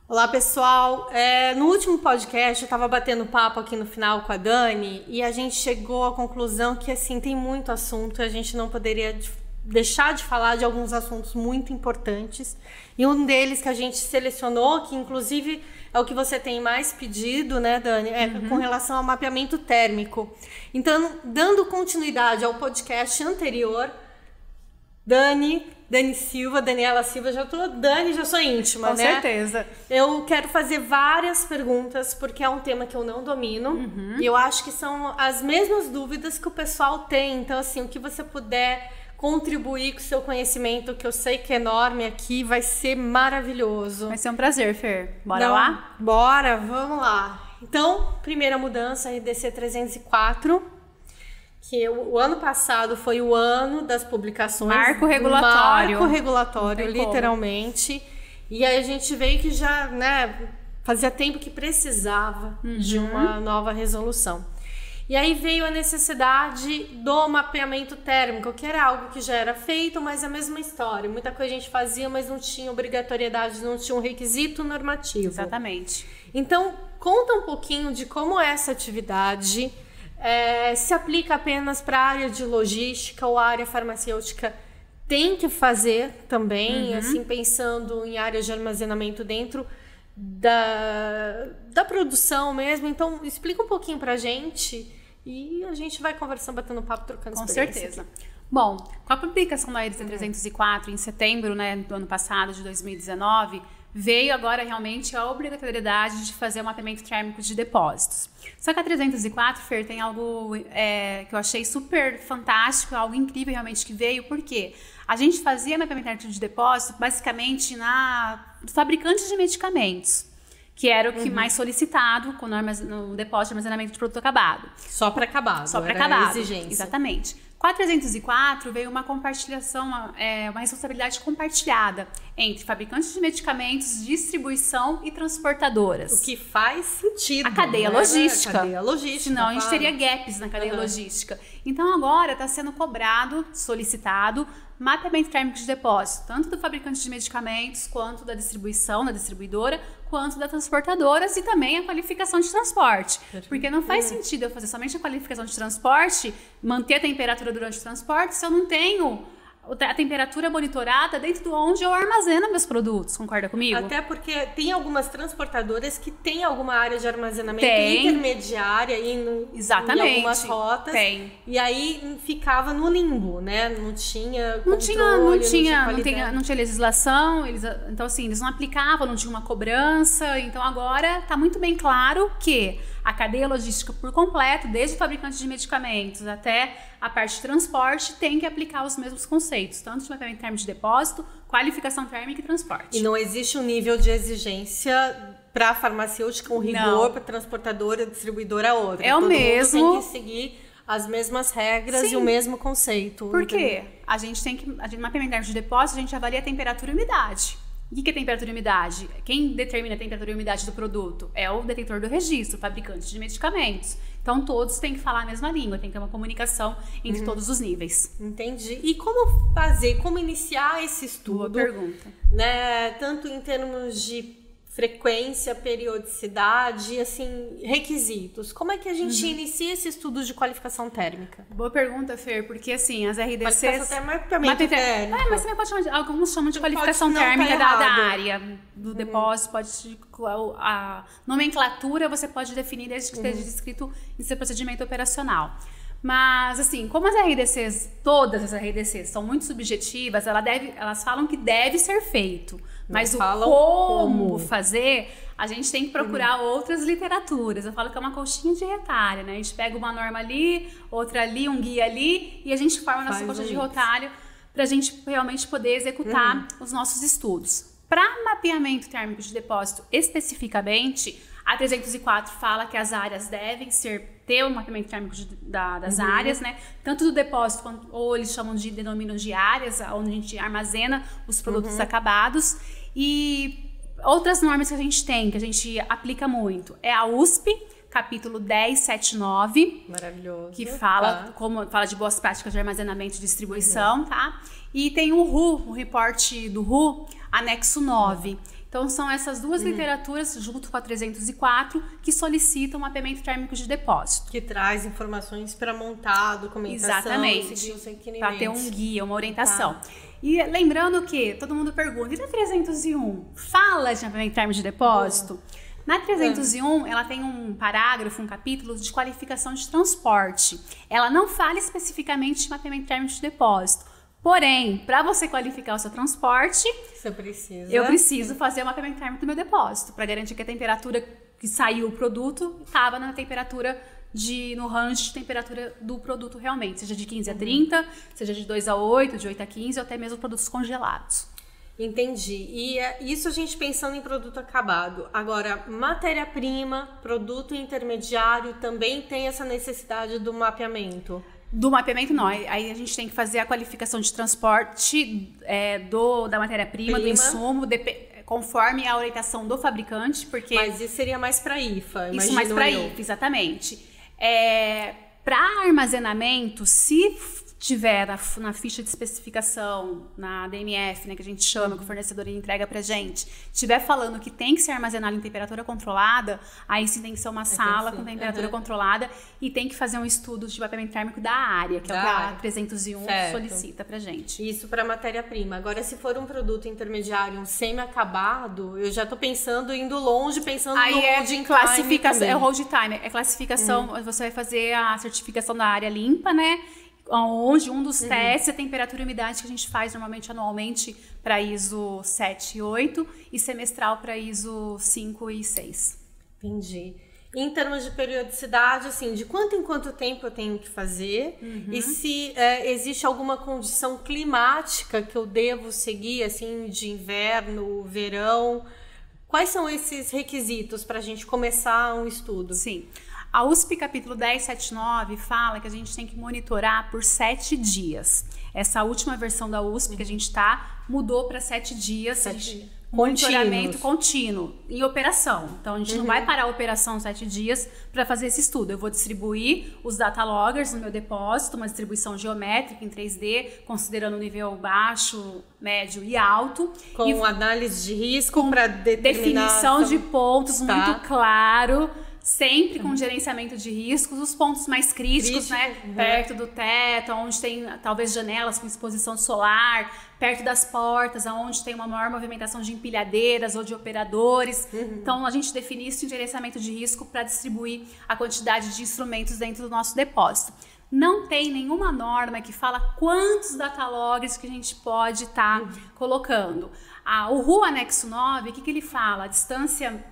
Olá, pessoal. No último podcast eu estava batendo papo aqui no final com a Dani e a gente chegou à conclusão que assim tem muito assunto e a gente não poderia deixar de falar de alguns assuntos muito importantes. E um deles que a gente selecionou, que inclusive é o que você tem mais pedido, né, Dani, com relação ao mapeamento térmico. Então, dando continuidade ao podcast anterior, Dani Silva, Daniela Silva, já sou íntima, Com né? certeza. Eu quero fazer várias perguntas, porque é um tema que eu não domino. E eu acho que são as mesmas dúvidas que o pessoal tem. Então, assim, o que você puder contribuir com o seu conhecimento, que eu sei que é enorme aqui, vai ser maravilhoso. Vai ser um prazer, Fer. Bora lá? Bora, vamos lá. Então, primeira mudança, RDC 304. Que o ano passado foi o ano das publicações. Marco regulatório. Marco regulatório, literalmente. E aí a gente veio que já, né, fazia tempo que precisava de uma nova resolução. E aí veio a necessidade do mapeamento térmico, que era algo que já era feito, mas é a mesma história. Muita coisa a gente fazia, mas não tinha obrigatoriedade, não tinha um requisito normativo. Exatamente. Então, conta um pouquinho de como é essa atividade. Se aplica apenas para a área de logística ou a área farmacêutica tem que fazer também, assim, pensando em áreas de armazenamento dentro da produção mesmo. Então, explica um pouquinho para a gente e a gente vai conversando, batendo papo, trocando experiência. Com certeza. Bom, com a publicação da RDC 304 em setembro, né, do ano passado, de 2019, veio agora realmente a obrigatoriedade de fazer o mapeamento térmico de depósitos. Só que a 304, Fer, tem algo que eu achei super fantástico, algo incrível realmente que veio, porque a gente fazia mapeamento térmico de depósito basicamente dos fabricantes de medicamentos, que era o que mais solicitado no depósito de armazenamento de produto acabado. Só para acabado. Só para acabado. Exigência. Exatamente. Com a 304 veio uma compartilhação, uma responsabilidade compartilhada entre fabricantes de medicamentos, distribuição e transportadoras. O que faz sentido. A cadeia logística. A cadeia logística. Senão a gente teria gaps na cadeia logística. Então agora está sendo cobrado, solicitado, mapeamento térmico de depósito, tanto do fabricante de medicamentos, quanto da distribuição, da distribuidora, quanto das transportadoras e também a qualificação de transporte. Porque não faz sentido eu fazer somente a qualificação de transporte, manter a temperatura durante o transporte, se eu não tenho a temperatura monitorada dentro de onde eu armazeno meus produtos. Concorda comigo? Até porque tem algumas transportadoras que têm alguma área de armazenamento intermediária em algumas rotas. Tem. E aí ficava no limbo, né? Não tinha não tinha legislação, então assim, eles não aplicavam, não tinha uma cobrança. Então agora está muito bem claro que a cadeia logística por completo, desde o fabricante de medicamentos até a parte de transporte, tem que aplicar os mesmos conceitos, tanto de mapeamento térmico de depósito, qualificação térmica e transporte. E não existe um nível de exigência para a farmacêutica, um rigor para transportadora, distribuidora, outra. É o mesmo. Todo mundo tem que seguir as mesmas regras e o mesmo conceito. Por quê? A gente mapeamento térmico de depósito, a gente avalia a temperatura e umidade. O que é temperatura e umidade? Quem determina a temperatura e umidade do produto? É o detentor do registro, o fabricante de medicamentos. Então, todos têm que falar a mesma língua, tem que ter uma comunicação entre todos os níveis. Entendi. E como fazer, como iniciar esse estudo? Boa pergunta. Né? Tanto em termos de frequência, periodicidade, assim, requisitos. Como é que a gente inicia esse estudo de qualificação térmica? Boa pergunta, Fer, porque assim, as RDCs... Qualificação térmica. Mas você pode chamar de... Alguns chamam de qualificação térmica da área do depósito, a nomenclatura você pode definir desde que esteja descrito em seu procedimento operacional. Mas, assim, como as RDCs, todas as RDCs são muito subjetivas, elas falam que deve ser feito. Mas o como fazer, a gente tem que procurar outras literaturas. Eu falo que é uma colchinha de retalho, né? A gente pega uma norma ali, outra ali, um guia ali, e a gente forma a nossa colcha de retalho para a gente realmente poder executar os nossos estudos. Para mapeamento térmico de depósito especificamente, a 304 fala que as áreas devem ter o mapeamento térmico das áreas, né? Tanto do depósito, quanto, ou eles denominam de áreas, onde a gente armazena os produtos acabados. E outras normas que a gente tem, que a gente aplica muito, é a USP, capítulo 1079. Maravilhoso. Que fala, fala de boas práticas de armazenamento e distribuição, tá? E tem o RU, o reporte do RU, anexo 9. Então, são essas duas literaturas, junto com a 304, que solicitam mapeamento térmico de depósito. Que traz informações para montar a documentação. Exatamente. Para ter um guia, uma orientação. E lembrando que todo mundo pergunta, e na 301? Fala de mapeamento térmico de depósito? Na 301, ela tem um parágrafo, um capítulo de qualificação de transporte. Ela não fala especificamente de mapeamento térmico de depósito. Porém, para você qualificar o seu transporte, eu preciso fazer o mapeamento térmico do meu depósito, para garantir que a temperatura que saiu o produto estava na temperatura no range de temperatura do produto realmente, seja de 15 a 30, seja de 2 a 8, de 8 a 15, ou até mesmo produtos congelados. Entendi. E isso a gente pensando em produto acabado. Agora, matéria-prima, produto intermediário, também tem essa necessidade do mapeamento? Do mapeamento, não. Aí a gente tem que fazer a qualificação de transporte da matéria-prima, do insumo, conforme a orientação do fabricante, porque... Mas isso seria mais para IFA, isso mais para IFA, exatamente. Para armazenamento, se tiver na ficha de especificação, na DMF, né, que a gente chama, que o fornecedor entrega pra gente, tiver falando que tem que ser armazenado em temperatura controlada, aí sim tem que ser uma sala com temperatura controlada e tem que fazer um estudo de mapeamento térmico da área, que é o que a 301 solicita pra gente. Isso para matéria-prima. Agora, se for um produto intermediário, um semi-acabado, eu já tô indo longe, pensando aí no holding classificação, é o hold time, é classificação, você vai fazer a certificação da área limpa, né? Onde um dos testes é a temperatura e umidade que a gente faz normalmente anualmente para ISO 7 e 8 e semestral para ISO 5 e 6. Entendi. Em termos de periodicidade, assim, de quanto em quanto tempo eu tenho que fazer? E se existe alguma condição climática que eu devo seguir, assim, de inverno, verão? Quais são esses requisitos para a gente começar um estudo? Sim. A USP capítulo 1079 fala que a gente tem que monitorar por 7 dias. Essa última versão da USP que a gente mudou para 7 dias. Monitoramento contínuo em operação. Então, a gente não vai parar a operação 7 dias para fazer esse estudo. Eu vou distribuir os data loggers no meu depósito, uma distribuição geométrica em 3D, considerando o nível baixo, médio e alto. Com análise de risco para determinar... Definição de pontos muito claro. Sempre com gerenciamento de riscos, os pontos mais críticos, né? Perto do teto, onde tem talvez janelas com exposição solar, perto das portas, onde tem uma maior movimentação de empilhadeiras ou de operadores. Então, a gente define isso em gerenciamento de risco para distribuir a quantidade de instrumentos dentro do nosso depósito. Não tem nenhuma norma que fala quantos data loggers que a gente pode estar colocando. O RU Anexo 9, o que ele fala? A distância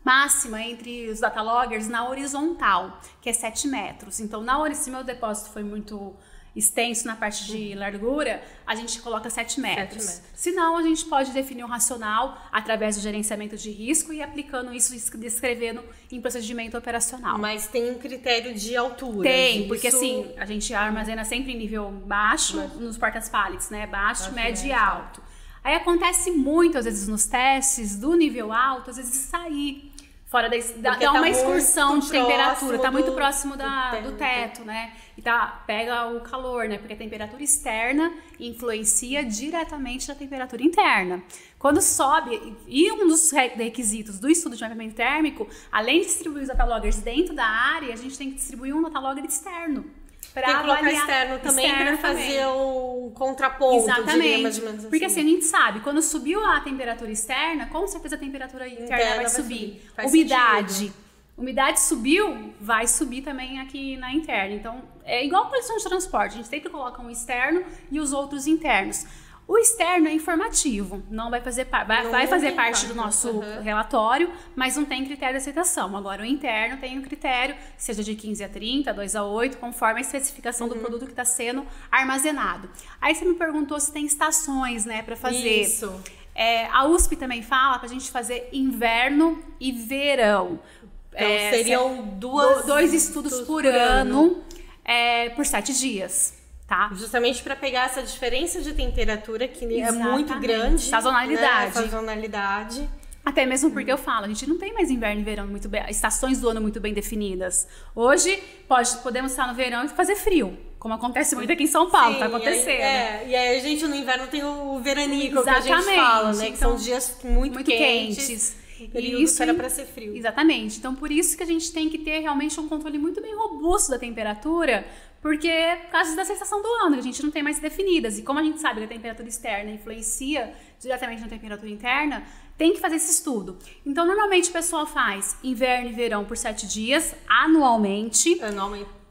máxima entre os data loggers na horizontal, que é 7 metros. Então, se meu depósito foi muito extenso na parte de largura, a gente coloca 7 metros. Senão, a gente pode definir um racional através do gerenciamento de risco e aplicando isso, descrevendo em procedimento operacional. Mas tem um critério de altura? Tem, porque assim, a gente armazena sempre em nível baixo, nos portas-pallets, né? Baixo, médio e alto. Aí acontece muito, às vezes, nos testes do nível alto, às vezes sair fora dá uma excursão de temperatura, tá muito próximo do teto, né? E pega o calor, né? Porque a temperatura externa influencia diretamente na temperatura interna. Quando sobe, e um dos requisitos do estudo de mapeamento térmico, além de distribuir os data loggers dentro da área, a gente tem que distribuir um data logger externo. Tem que colocar externo também para fazer o contraponto. Exatamente. Assim. Porque assim, a gente sabe, quando subiu a temperatura externa, com certeza a temperatura interna vai subir. Umidade subiu, vai subir também aqui na interna. Então, é igual a posição de transporte. A gente sempre coloca um externo e os outros internos. O externo é informativo, não vai fazer, vai fazer parte do nosso relatório, mas não tem critério de aceitação. Agora, o interno tem um critério, seja de 15 a 30, 2 a 8, conforme a especificação do produto que está sendo armazenado. Aí você me perguntou se tem estações, né, para fazer. Isso. A USP também fala para a gente fazer inverno e verão. Então, seriam dois estudos por ano por 7 dias. Tá? Justamente para pegar essa diferença de temperatura que é muito grande. Sazonalidade. Né? Sazonalidade. Até mesmo porque eu falo, a gente não tem mais inverno e verão estações do ano muito bem definidas. Hoje, podemos estar no verão e fazer frio. Como acontece muito aqui em São Paulo, tá acontecendo. E aí a gente no inverno tem o veranico, que a gente fala, né? Que são dias muito quentes. Isso era para ser frio. Exatamente. Então, por isso que a gente tem que ter realmente um controle muito bem robusto da temperatura, porque por causa da sensação do ano, que a gente não tem mais definidas. E como a gente sabe que a temperatura externa influencia diretamente na temperatura interna, tem que fazer esse estudo. Então, normalmente o pessoal faz inverno e verão por 7 dias, anualmente.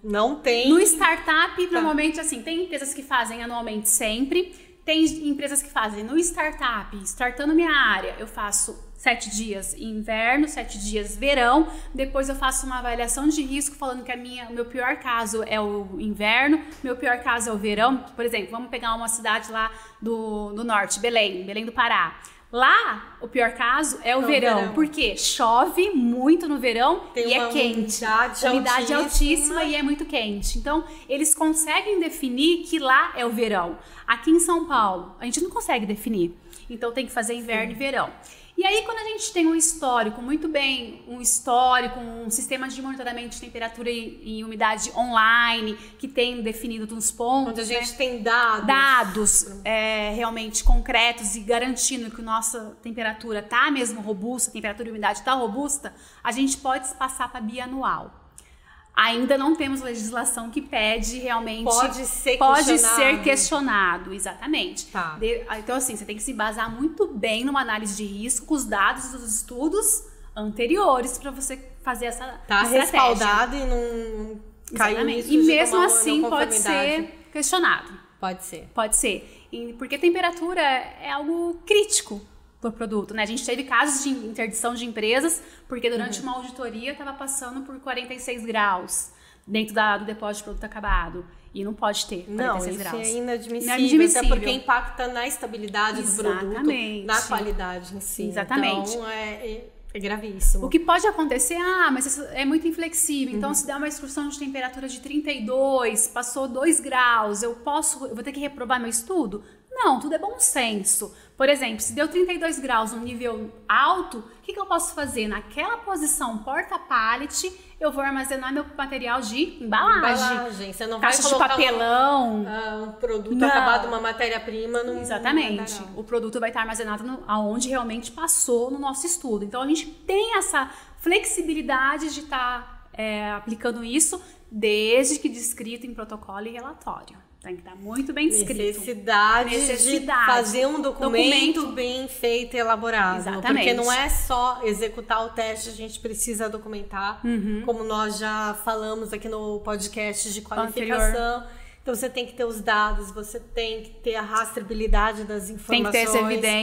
Não tem. No startup, normalmente, assim, tem empresas que fazem anualmente sempre. Tem empresas que fazem no startup, startando minha área, eu faço 7 dias inverno, 7 dias verão, depois eu faço uma avaliação de risco falando que o meu pior caso é o inverno, meu pior caso é o verão. Por exemplo, vamos pegar uma cidade lá do norte, Belém do Pará. Lá, o pior caso é o verão, porque chove muito no verão e é quente. Umidade altíssima e é muito quente. Então, eles conseguem definir que lá é o verão. Aqui em São Paulo, a gente não consegue definir. Então, tem que fazer inverno e verão. E aí, quando a gente tem um histórico, um sistema de monitoramento de temperatura e umidade online, que tem definido uns pontos, onde a gente tem dados realmente concretos e garantindo que a nossa temperatura está mesmo robusta, a temperatura e a umidade está robusta, a gente pode passar para bianual. Ainda não temos legislação que pede realmente... Pode ser questionado, exatamente. Tá. Então, assim, você tem que se basar muito bem numa análise de risco, com os dados dos estudos anteriores para você fazer essa estratégia. Respaldado e não caiu nisso. E mesmo assim pode ser questionado. Pode ser. Pode ser. Porque temperatura é algo crítico do produto, né? A gente teve casos de interdição de empresas porque durante uma auditoria estava passando por 46 graus dentro do depósito de produto acabado. E não pode ter 46 graus. Isso é inadmissível. Até porque impacta na estabilidade do produto, na qualidade em si. Exatamente. Então, é gravíssimo. O que pode acontecer, mas isso é muito inflexível. Então, se der uma excursão de temperatura de 32, passou 2 graus, eu vou ter que reprovar meu estudo? Não, tudo é bom senso. Por exemplo, se deu 32 graus num nível alto, o que eu posso fazer? Naquela posição porta-pallet, eu vou armazenar meu material de embalagem. Você não caixa vai de papelão. Um produto acabado, uma matéria-prima. Exatamente. O produto vai estar armazenado aonde realmente passou no nosso estudo. Então, a gente tem essa flexibilidade de estar aplicando isso, desde que descrito em protocolo e relatório. Tem que estar muito bem descrito. Necessidade de fazer um documento bem feito e elaborado. Exatamente. Porque não é só executar o teste, a gente precisa documentar, como nós já falamos aqui no podcast de qualificação. Anterior. Então, você tem que ter os dados, você tem que ter a rastreabilidade das informações. Tem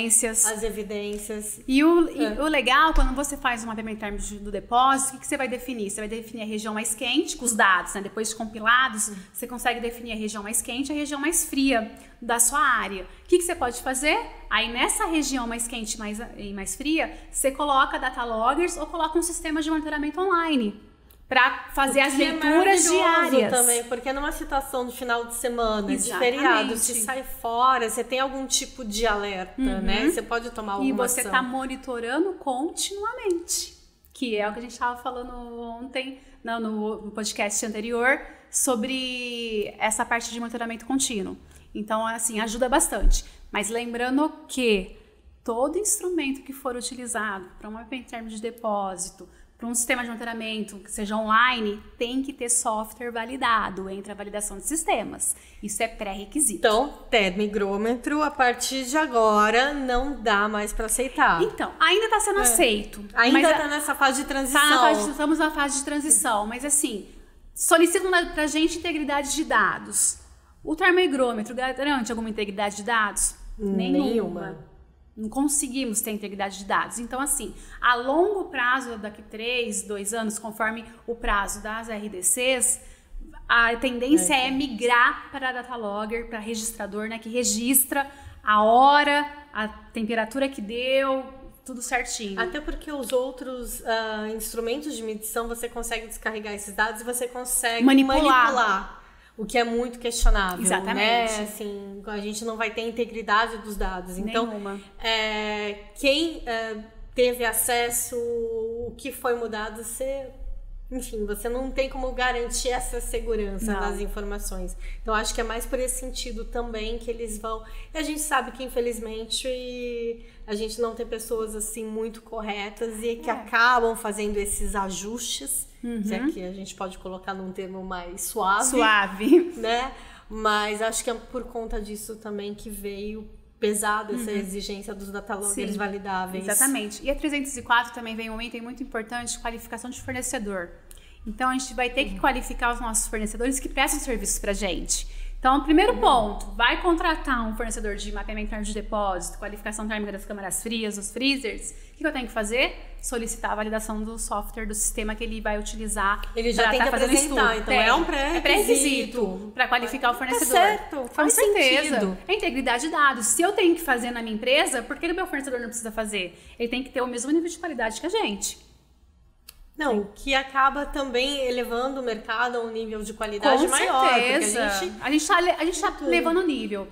que ter as evidências. E o legal, quando você faz um mapeamento térmico do depósito, o que você vai definir? Você vai definir a região mais quente, com os dados, né? Depois de compilados, você consegue definir a região mais quente e a região mais fria da sua área. O que você pode fazer? Aí, nessa região mais quente e mais fria, você coloca data loggers ou coloca um sistema de monitoramento online. Para fazer as leituras diárias. Também, porque numa situação de final de semana, de feriado, se sai fora, você tem algum tipo de alerta, né? Você pode tomar alguma ação. E você está monitorando continuamente. Que é o que a gente estava falando ontem, no podcast anterior, sobre essa parte de monitoramento contínuo. Então, assim, ajuda bastante. Mas lembrando que todo instrumento que for utilizado para um mapeamento térmico de depósito, para um sistema de monitoramento que seja online, tem que ter software validado, entre a validação de sistemas. Isso é pré-requisito. Então, termigrômetro, a partir de agora, não dá mais para aceitar. Então, ainda está sendo aceito. Ainda está nessa fase de transição. Estamos na fase de transição, mas assim, solicitam para a gente integridade de dados. O termigrômetro garante alguma integridade de dados? Nenhuma. Não conseguimos ter integridade de dados. Então, assim, a longo prazo, daqui 3, 2 anos, conforme o prazo das RDCs, a tendência é migrar para data logger, para registrador, né, que registra a hora, a temperatura que deu, tudo certinho. Até porque os outros instrumentos de medição, você consegue descarregar esses dados e você consegue manipular. O que é muito questionável. Exatamente. Né? Assim, a gente não vai ter integridade dos dados. Então, quem teve acesso, o que foi mudado, você enfim, você não tem como garantir essa segurança nas informações. Então, acho que é mais por esse sentido também que eles vão... E a gente sabe que, infelizmente, a gente não tem pessoas, assim, muito corretas e que acabam fazendo esses ajustes, se é que a gente pode colocar num termo mais suave. Né? Mas acho que é por conta disso também que veio pesado essa exigência dos dataloggers validáveis. Exatamente. E a 304 também vem um item muito importante de qualificação de fornecedor. Então, a gente vai ter que qualificar os nossos fornecedores que prestam serviços pra gente. Então, primeiro ponto, vai contratar um fornecedor de mapeamento térmico de depósito, qualificação térmica das câmaras frias, dos freezers. O que eu tenho que fazer? Solicitar a validação do software, do sistema que ele vai utilizar. Ele já tem que apresentar, então é um pré-requisito para qualificar o fornecedor. Tá certo, faz sentido. É integridade de dados. Se eu tenho que fazer na minha empresa, por que o meu fornecedor não precisa fazer? Ele tem que ter o mesmo nível de qualidade que a gente. Não, que acaba também elevando o mercado a um nível de qualidade maior. Com certeza. A gente tá levando o nível.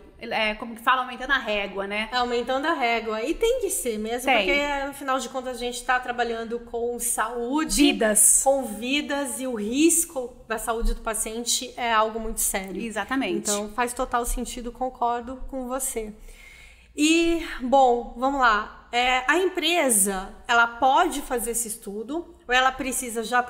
Como que fala, aumentando a régua, né? Aumentando a régua. E tem que ser mesmo, porque afinal de contas a gente está trabalhando com saúde. Com vidas, e o risco da saúde do paciente é algo muito sério. Exatamente. Então faz total sentido, concordo com você. E, bom, vamos lá. A empresa, ela pode fazer esse estudo, ou ela precisa já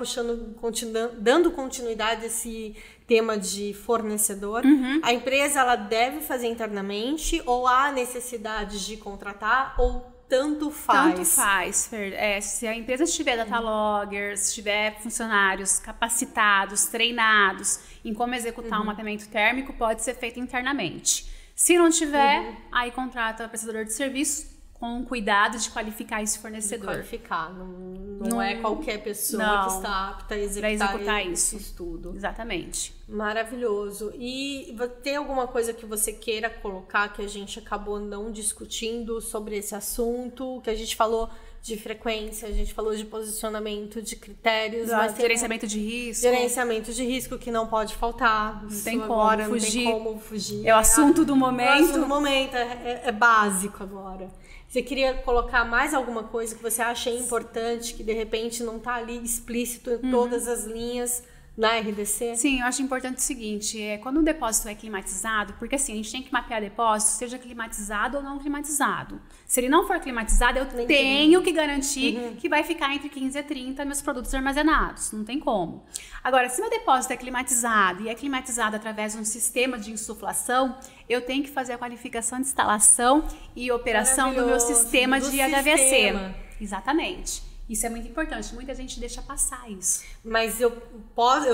dando continuidade a esse tema de fornecedor? A empresa, ela deve fazer internamente, ou há necessidade de contratar, ou tanto faz? Tanto faz, Fer. Se a empresa tiver dataloggers, tiver funcionários capacitados, treinados em como executar um mapeamento térmico, pode ser feito internamente. Se não tiver, aí contrata o prestador de serviço com cuidado de qualificar esse fornecedor. Qualificar, não é qualquer pessoa que está apta a executar esse estudo. Exatamente. Maravilhoso. E tem alguma coisa que você queira colocar que a gente acabou não discutindo sobre esse assunto? Que a gente falou de frequência, a gente falou de posicionamento, de critérios. Mas gerenciamento de risco. Gerenciamento de risco que não pode faltar. Não tem como fugir. Não tem como fugir. É o assunto do momento. É o assunto do momento, é básico agora. Você queria colocar mais alguma coisa que você acha importante, que de repente não está ali explícito em todas as linhas na RDC? Sim, eu acho importante o seguinte, quando um depósito é climatizado, porque assim, a gente tem que mapear depósito, seja climatizado ou não climatizado. Se ele não for climatizado, eu tenho que garantir que vai ficar entre 15 e 30 meus produtos armazenados, não tem como. Agora, se meu depósito é climatizado e é climatizado através de um sistema de insuflação, eu tenho que fazer a qualificação de instalação e operação do meu sistema de HVAC. Exatamente. Isso é muito importante, muita gente deixa passar isso. Mas eu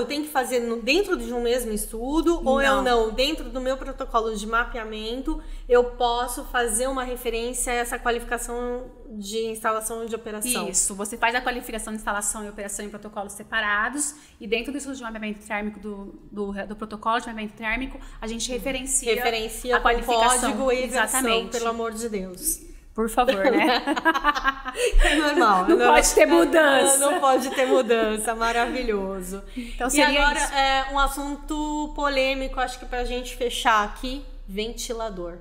tenho que fazer dentro de um mesmo estudo, ou eu não? Dentro do meu protocolo de mapeamento, eu posso fazer uma referência a essa qualificação de instalação e de operação? Isso, você faz a qualificação de instalação e operação em protocolos separados, e dentro do estudo de mapeamento térmico do protocolo de mapeamento térmico, a gente referencia a qualificação. Código e versão, pelo amor de Deus. Por favor, né? É normal. Não pode ter mudança. Não pode ter mudança. Maravilhoso. Então, e agora, um assunto polêmico, acho que pra gente fechar aqui, ventilador.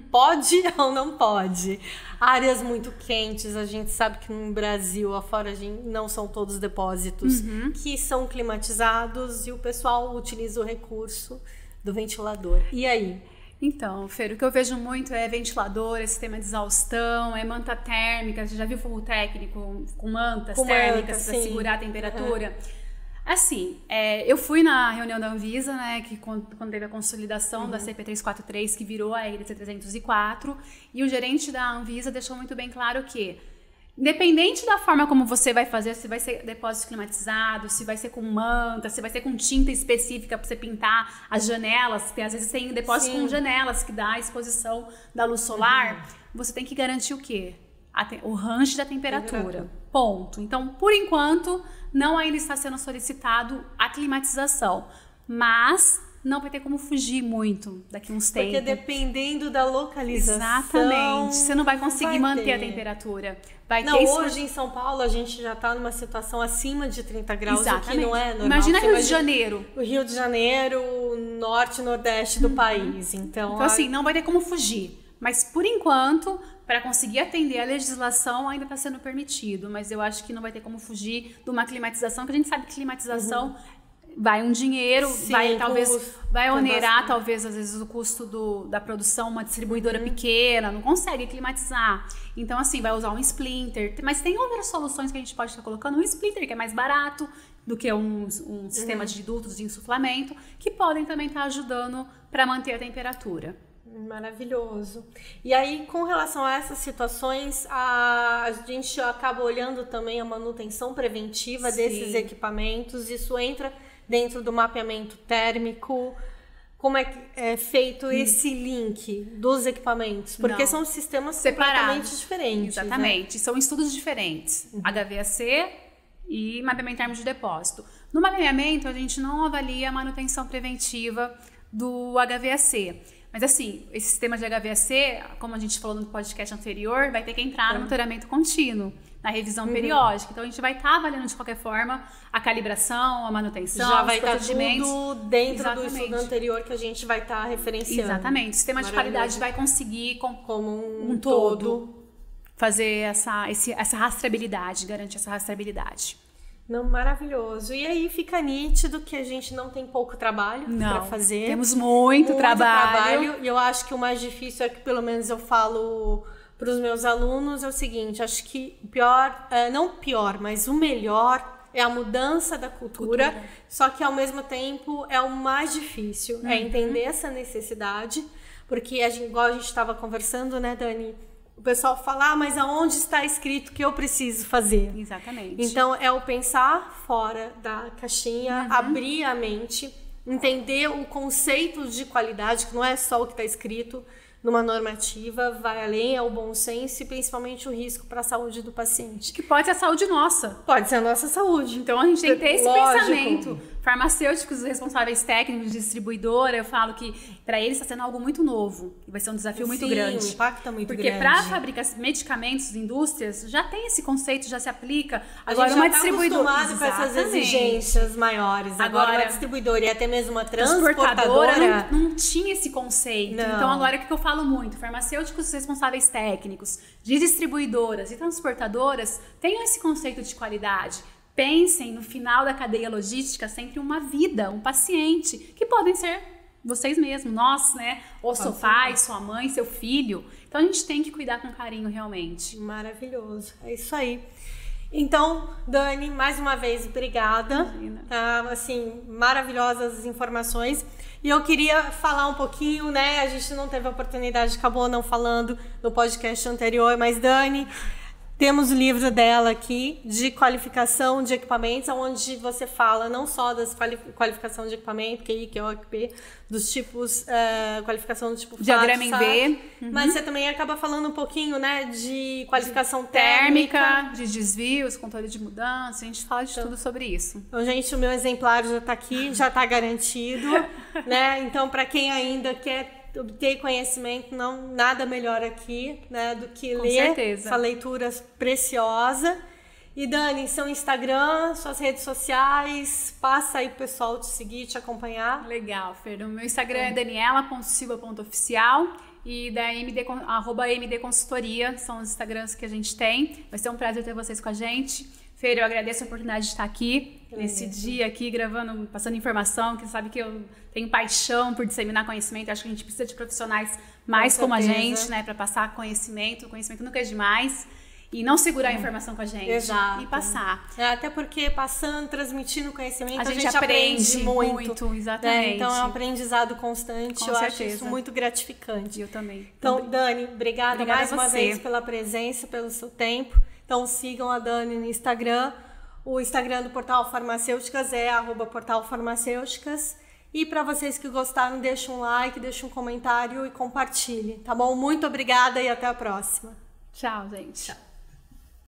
Pode ou não pode? Áreas muito quentes, a gente sabe que no Brasil, afora, não são todos depósitos que são climatizados e o pessoal utiliza o recurso do ventilador. E aí? Então, Fer, o que eu vejo muito é ventilador, sistema de exaustão, manta térmica. Você já viu forro técnico com mantas térmicas para segurar a temperatura? Assim, eu fui na reunião da Anvisa, né, que quando teve a consolidação da CP 343, que virou a RDC 304, e o gerente da Anvisa deixou muito bem claro que, independente da forma como você vai fazer, se vai ser depósito climatizado, se vai ser com manta, se vai ser com tinta específica para você pintar as janelas, porque às vezes tem depósito com janelas que dá a exposição da luz solar, você tem que garantir o quê? O range da temperatura. Ponto. Então, por enquanto, não ainda está sendo solicitado a climatização, mas não vai ter como fugir muito daqui uns tempos. Porque dependendo da localização... Exatamente. Você não vai conseguir manter a temperatura. Hoje em São Paulo a gente já está numa situação acima de 30 graus, o que não é normal. Imagina Rio de Janeiro. O Rio de Janeiro, norte e nordeste do país. Então assim, não vai ter como fugir. Mas, por enquanto, para conseguir atender a legislação ainda está sendo permitido, mas eu acho que não vai ter como fugir de uma climatização, que a gente sabe que climatização vai um dinheiro, vai onerar talvez às vezes o custo da produção, uma distribuidora pequena, não consegue climatizar. Então assim, vai usar um splinter, mas tem outras soluções que a gente pode estar colocando, um splinter que é mais barato do que um sistema de dutos de insuflamento, que podem também estar ajudando para manter a temperatura. Maravilhoso. E aí, com relação a essas situações, a gente acaba olhando também a manutenção preventiva desses equipamentos. Isso entra dentro do mapeamento térmico. Como é que é feito esse link dos equipamentos? Porque são sistemas completamente diferentes. Exatamente. Né? São estudos diferentes. HVAC e mapeamento térmico de depósito. No mapeamento, a gente não avalia a manutenção preventiva do HVAC. Mas assim, esse sistema de HVAC, como a gente falou no podcast anterior, vai ter que entrar no monitoramento contínuo, na revisão periódica. Então a gente vai estar avaliando de qualquer forma a calibração, a manutenção, já vai estar tudo dentro do estudo anterior que a gente vai estar referenciando. Exatamente. O sistema de qualidade vai conseguir, como um todo, fazer essa rastreabilidade, garantir essa rastreabilidade. Não, maravilhoso. E aí fica nítido que a gente não tem pouco trabalho para fazer. Temos muito trabalho. E eu acho que o mais difícil é que, pelo menos eu falo para os meus alunos, é o seguinte, acho que o pior, não o pior, mas o melhor é a mudança da cultura. Só que ao mesmo tempo é o mais difícil, é entender essa necessidade, porque igual a gente estava conversando, né, Dani? O pessoal fala, mas aonde está escrito que eu preciso fazer? Exatamente. Então, é o pensar fora da caixinha, abrir a mente, entender o conceito de qualidade, que não é só o que está escrito numa normativa, vai além, é o bom senso e principalmente o risco para a saúde do paciente. Que pode ser a saúde nossa. Pode ser a nossa saúde. Então, a gente tem que ter esse pensamento. Farmacêuticos, responsáveis técnicos, distribuidora, eu falo que para eles está sendo algo muito novo. E vai ser um desafio muito grande. O impacto é muito grande. Porque para fabricar medicamentos, indústrias, já tem esse conceito, já se aplica. Agora, uma distribuidora... A gente já está acostumado com essas exigências maiores. Agora, uma distribuidora e até mesmo uma transportadora... Não tinha esse conceito. Não. Então, agora, o que eu falo muito? Farmacêuticos, responsáveis técnicos, de distribuidoras e transportadoras tenham esse conceito de qualidade. Pensem no final da cadeia logística sempre uma vida, um paciente, que podem ser vocês mesmos, nós, né? Ou seu pai, sua mãe, seu filho. Então, a gente tem que cuidar com carinho, realmente. Maravilhoso. É isso aí. Então, Dani, mais uma vez, obrigada. Tá, assim, maravilhosas as informações. E eu queria falar um pouquinho, né? A gente não teve a oportunidade, acabou não falando no podcast anterior, mas Dani... Temos o livro dela aqui, de qualificação de equipamentos, onde você fala não só das qualificação de equipamento, QI, QOP, dos tipos, qualificação do tipo diagrama em V, mas você também acaba falando um pouquinho, né, de qualificação térmica, de desvios, controle de mudança, a gente fala de tudo sobre isso. Então, gente, o meu exemplar já está aqui, já está garantido, né? Então, para quem ainda quer obter conhecimento, nada melhor aqui, né, do que ler essa leitura preciosa. E Dani, seu Instagram, suas redes sociais, passa aí pro pessoal te seguir, te acompanhar. Legal, Fer. O meu Instagram é daniela.silva.oficial e da @MD Consultoria, são os Instagrams que a gente tem. Vai ser um prazer ter vocês com a gente. Fer, eu agradeço a oportunidade de estar aqui, nesse dia aqui, gravando, passando informação, que sabe que eu tenho paixão por disseminar conhecimento. Acho que a gente precisa de profissionais mais como a gente, né, para passar conhecimento. O conhecimento nunca é demais. E não segurar a informação com a gente. Exato. E passar. Até porque passando, transmitindo conhecimento, a gente aprende muito. Exatamente. Né? Então é um aprendizado constante. Com eu certeza. acho isso muito gratificante. Eu também. Então, Dani, obrigada mais uma vez pela presença, pelo seu tempo. Então sigam a Dani no Instagram. O Instagram do Portal Farmacêuticas é @portalfarmacêuticas. E para vocês que gostaram, deixa um like, deixa um comentário e compartilhe, tá bom? Muito obrigada e até a próxima. Tchau, gente. Tchau.